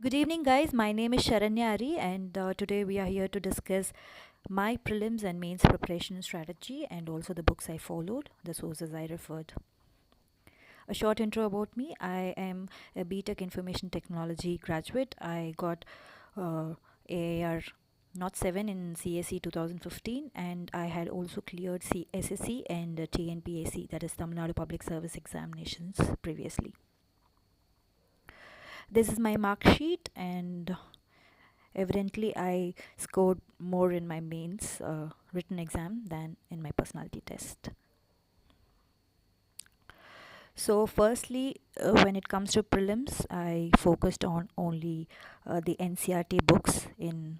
Good evening, guys. My name is Sharanya Ari, and today we are here to discuss my prelims and mains preparation strategy and also the books I followed, the sources I referred. A short intro about me: I am a BTech Information Technology graduate. I got AAR not 7 in CSE 2015, and I had also cleared SSC and TNPAC, that is Tamil Nadu Public Service Examinations, previously. This is my mark sheet, and evidently I scored more in my mains written exam than in my personality test. So firstly, when it comes to prelims, I focused on only the NCRT books in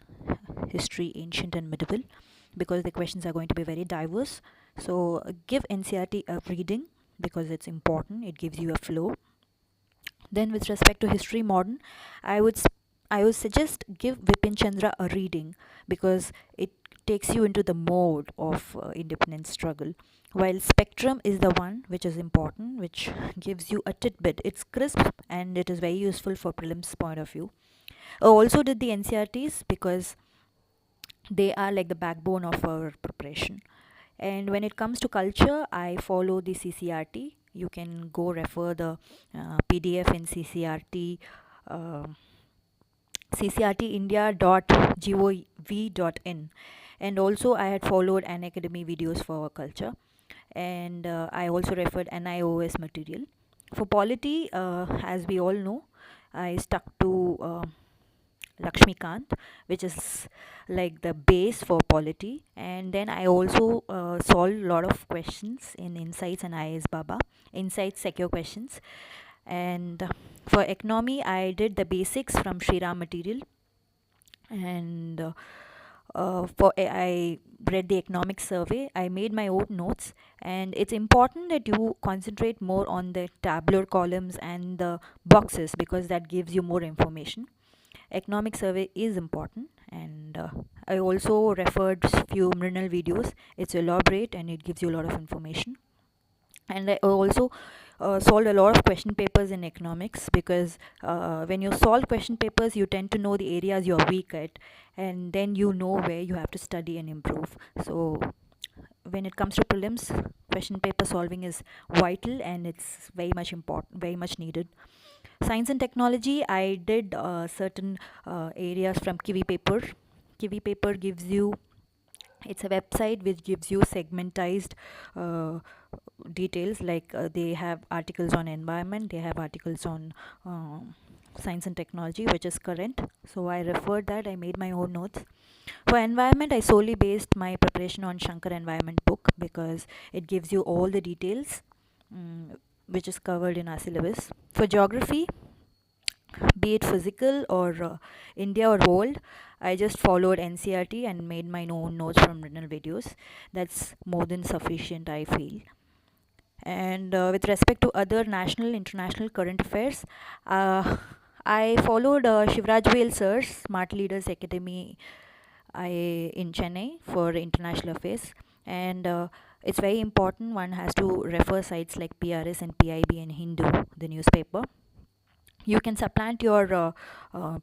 history, ancient and medieval, because the questions are going to be very diverse. So give NCRT a reading because it's important, it gives you a flow. Then with respect to history modern, I would I would suggest give Vipin Chandra a reading because it takes you into the mode of independence struggle. While Spectrum is the one which is important, which gives you a tidbit. It's crisp and it is very useful for prelims point of view. I also did the NCRTs because they are like the backbone of our preparation. And when it comes to culture, I follow the CCRT. You can go refer the PDF in CCRT. Uh, ccrtindia.gov.in, and also I had followed an academy videos for culture, and I also referred NIOS material for polity. As we all know, I stuck to Lakshmikant, which is like the base for polity, and then I also solved a lot of questions in Insights and IAS Baba, Insights secure questions. And for economy, I did the basics from Shriram material, and I read the economic survey. I made my own notes, and it's important that you concentrate more on the tabular columns and the boxes because that gives you more information. Economic survey is important, and I also referred few Mrinal videos. It's elaborate and it gives you a lot of information. And I also solved a lot of question papers in economics because when you solve question papers, you tend to know the areas you're weak at, and then you know where you have to study and improve. So when it comes to prelims, question paper solving is vital and it's very much important, very much needed. Science and technology, I did certain areas from Kiwi Paper. Kiwi Paper gives you, it's a website which gives you segmentized uh, details, like they have articles on environment, they have articles on science and technology, which is current. So I referred that, I made my own notes. For environment, I solely based my preparation on Shankar environment book because it gives you all the details, which is covered in our syllabus. For geography, be it physical or India or world, I just followed NCRT and made my own notes from written videos. That's more than sufficient, I feel. And with respect to other national, international current affairs, uh, I followed Shivraj Vail sir's Smart Leaders Academy in Chennai for international affairs, and it's very important. One has to refer sites like PRS and PIB and Hindu, the newspaper. You can supplant your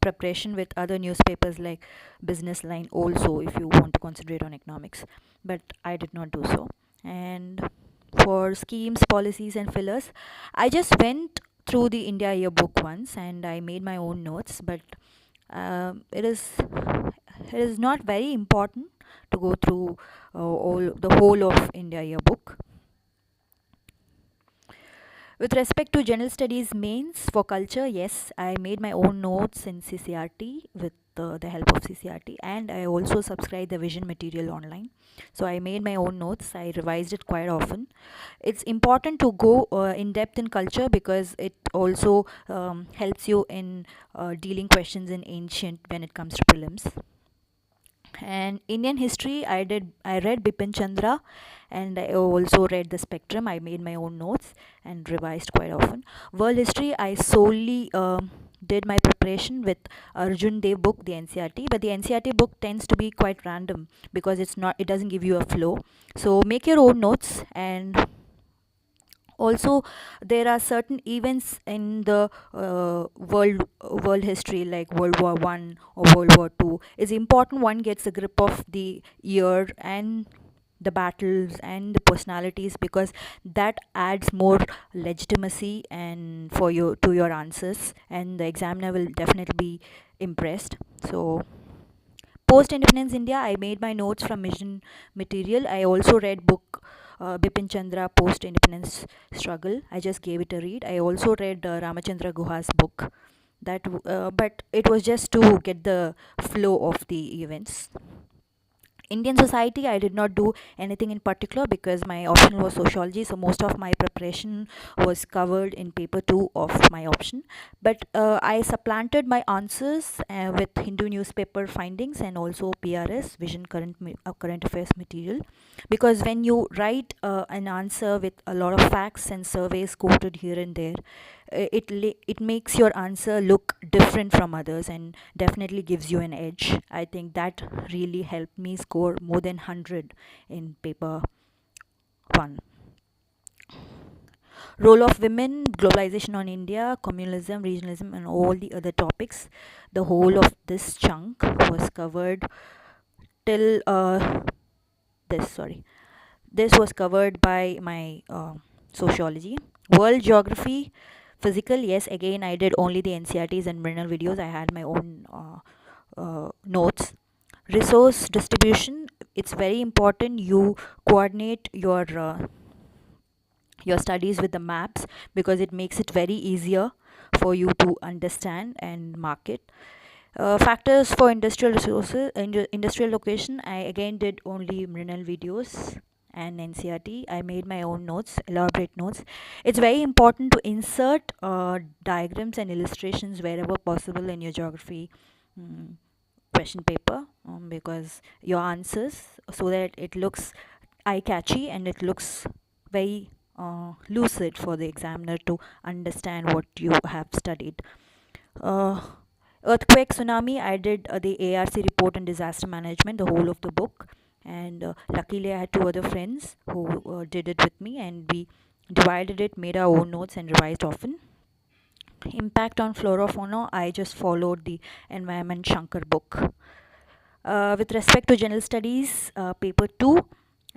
preparation with other newspapers like Business Line also if you want to concentrate on economics, but I did not do so. And for schemes, policies and fillers, I just went through the India yearbook once and I made my own notes, but it is not very important to go through all the whole of India yearbook. With respect to general studies mains for culture, yes, I made my own notes in CCRT with the help of CCRT, and I also subscribed the vision material online. So I made my own notes. I revised it quite often. It's important to go in depth in culture because it also helps you in dealing questions in ancient when it comes to prelims. And Indian history, I read Bipin Chandra, and I also read the Spectrum. I made my own notes and revised quite often. World history, I solely did my preparation with Arjun Dev book, the NCRT, but the NCRT book tends to be quite random because it doesn't give you a flow. So make your own notes, and Also, there are certain events in the world history, like World War I or World War II. It's important one gets a grip of the year and the battles and the personalities, because that adds more legitimacy and for you to your answers, and the examiner will definitely be impressed. So post independence India, I made my notes from mission material. I also read book Bipin Chandra Post Independence Struggle. I just gave it a read. I also read Ramachandra Guha's book. But it was just to get the flow of the events. Indian society, I did not do anything in particular because my option was sociology, so most of my preparation was covered in paper 2 of my option. But I supplanted my answers with Hindu newspaper findings and also PRS, Vision Current Affairs material. Because when you write an answer with a lot of facts and surveys quoted here and there, it makes your answer look different from others and definitely gives you an edge. I think that really helped me score more than 100 in paper 1. Role of women, globalization on India, communalism, regionalism, and all the other topics. The whole of this chunk was covered till this. Sorry, this was covered by my sociology. World geography, physical. Yes, again I did only the NCRTs and mineral videos. I had my own notes. Resource distribution. It's very important you coordinate your studies with the maps, because it makes it very easier for you to understand and mark it. Factors for industrial resources, industrial location. I again did only mineral videos and NCRT. I made my own notes, elaborate notes. It's very important to insert diagrams and illustrations wherever possible in your geography mm, question paper, because your answers, so that it looks eye catchy and it looks very lucid for the examiner to understand what you have studied. uh, Earthquake, tsunami, I did the ARC report and disaster management, the whole of the book. And luckily, I had two other friends who did it with me, and we divided it, made our own notes, and revised often. Impact on flora fauna, I just followed the Environment Shankar book. With respect to general studies, paper 2,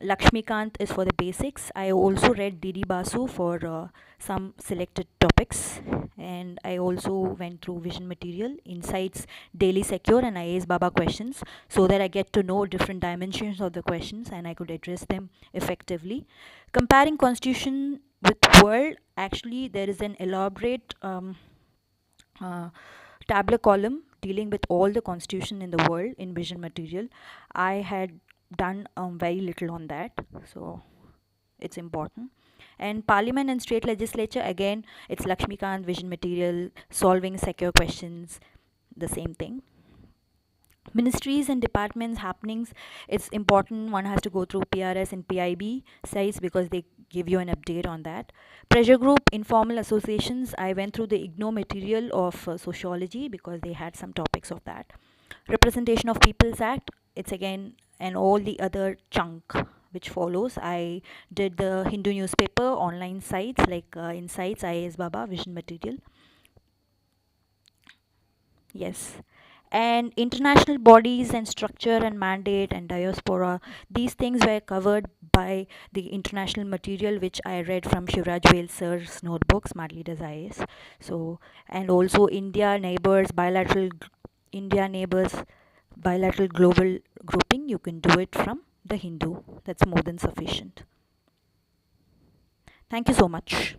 Lakshmikant is for the basics. I also read Didi Basu for some selected topics, and I also went through vision material, insights, daily secure, and IAS Baba questions, so that I get to know different dimensions of the questions and I could address them effectively. Comparing constitution with world, actually there is an elaborate uh, tabular column dealing with all the constitution in the world in vision material. I had done very little on that, so it's important. And parliament and state legislature, again it's Lakshmikant, vision material, solving secure questions, the same thing. Ministries and departments happenings, it's important one has to go through PRS and PIB sites because they give you an update on that. Pressure group, informal associations, I went through the IGNO material of sociology because they had some topics of that. Representation of People's Act, it's again and all the other chunk which follows. I did the Hindu newspaper online sites like Insights, IAS Baba, vision material. Yes. And international bodies and structure and mandate and diaspora, these things were covered by the international material which I read from Shivraj Vail sir's notebook, Smart Leaders IAS. So, and also India neighbors, bilateral global grouping, you can do it from the Hindu. That's more than sufficient. Thank you so much.